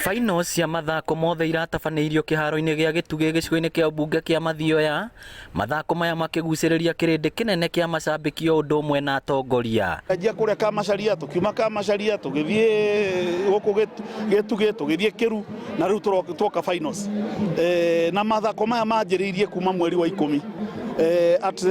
Finals cia mathako mothe iratabanĩirio kĩharo-inĩ gĩa Gĩtugĩ gĩcigo-inĩ kĩa ũmbunge kĩa Mathioya. Mathako maya makĩgucĩrĩria kĩrĩndĩ kĩnene kĩa macambĩki o ũndũ ũmwe na atongoria. Njia kũrĩa Kamacharia tũkiuma Kamacharia tũgĩthiĩ gũkũ Gĩtugĩ tũgĩthiĩ Kĩru na rĩu tũroka finals. Na mathako maya manjĩrĩirie kuma mweri wa 10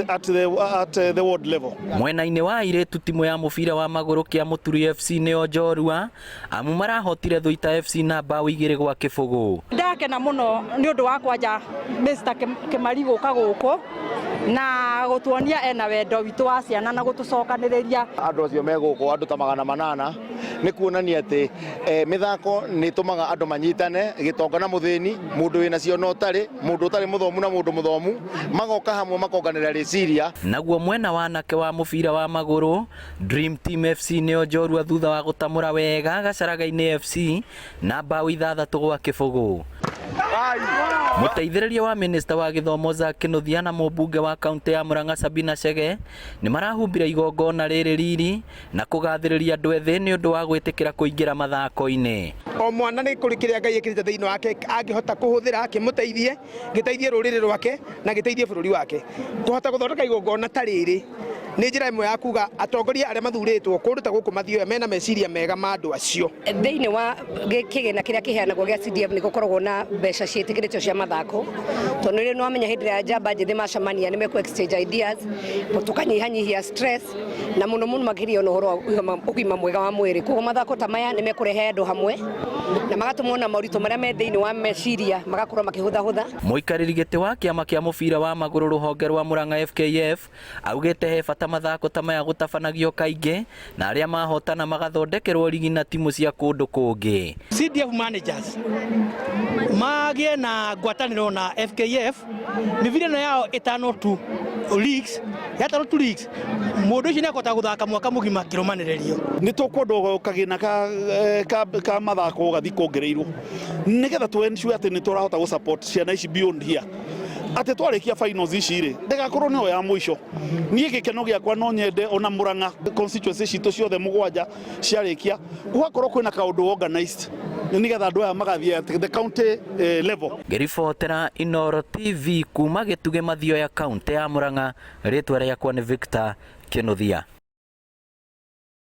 at the world level. Mwena-inĩ wa airĩtu timu ya mũbira wa magũrũ kĩa Mũturi FC nĩo Njorua amu marahotire Thũita FC na bao 2-0. Ndakena mũno nĩ ũndũ wa kwanja Mr. Kĩmari gũka gũkũ na gũtuonia ena wendo witũ wa ciana na gũtũcokanĩrĩria. Andũ acio megũkũ andũ ta 800 nĩ kuonania atĩ mĩthako nĩ tũmaga andũ manyitane gĩtonga na mũthĩni, mũndũ wĩna cio no ũtarĩ, mũndũ ũtarĩ mũthomu na mũndũ mũthomu magoka hamwe makonganĩrĩra rĩciria. Naguo mwena wa anake wa mũbira wa magũrũ Dream Team FC nĩo Njorua thutha wa gũtamũra wega Gacaraga-inĩ FC na bao 6-0. Mũteithĩrĩria wa minista wa gĩthomo Zack Kĩnuthia na mũmbunge wa kaunti ya Murang'a Sabina Chege nĩ marahumbira igongona rĩrĩ riri na kũgathĩrĩria andũ ethĩ nĩ ũndũ wa gwĩtĩkĩra kũingĩra mathako-inĩ. O mwana nĩ kũrĩ kĩrĩa Ngai ekĩrĩte thĩinĩ wake angĩhota kũhũthĩra akĩmũteithie gĩteithie rũrĩrĩ rwake na gĩteithie bũrũri wake. Kũhota gũthondeka igongona ta rĩrĩ nĩ njĩra ĩmwe ya kuga atongoria arĩa mathurĩtwo kũndũ ta gũkũ Mathioya mena meciria mega ma andũ acio. Thĩinĩ wa kĩgĩna kĩrĩa kĩheanagwo gĩa CDF nĩ gũkoragwo na mbeca ciĩtĩkĩrĩtio cia mathako, tondũ nĩ wamenya hĩndĩ ĩrĩa njamba njĩthĩ macemania nĩ meku exchange ideas, tũkanyihanyihia stress na mũno makĩria na ũhoro wa ũgima mwega wa mwĩrĩ. Koguo mathako ta maya nĩ mekũrehe andũ hamwe na magatũmwo na maũritũ marĩa me thĩinĩ wa meciria magakorwo makĩhũthahũtha. Mũikarĩri gĩtĩ wa kĩama kĩa mũbira wa magũrũ rũhonge rwa Murang'a FKF augĩte he bata mathako ta maya gũtabanagio kaingĩ na arĩa mahotana magathondekerwo rigi na timu cia kũndũ kũngĩ. CDF managers magĩe na ngwatanĩro na FKF mĩbira yao ĩtano tu leagues mũndũ ũcio nĩ akota gũthaka mwaka mũgima kĩrũmanĩrĩrio. Nĩ tũkwenda kagĩna ka mathako gathi kuongereirwo nĩgetha tu-ensure atĩ nĩ tũrahota gũ-support ciana ici beyond here. Atĩ twarĩkia finals ici rĩ ndĩgakorwo nĩyo ya mũico. Niĩ gĩkeno gĩakwa no nyende ona Murang'a constituency citũ ciothe 7 ciarĩkia gũgakorwo kwĩna kaũndũ organized nĩgetha andũ aya magathiĩ at the county level. Ngĩribotera Inooro TV kuma Gĩtugĩ Mathioya kaunti ya Murang'a, rĩtwa rĩakwa nĩ Victor Kĩnuthia.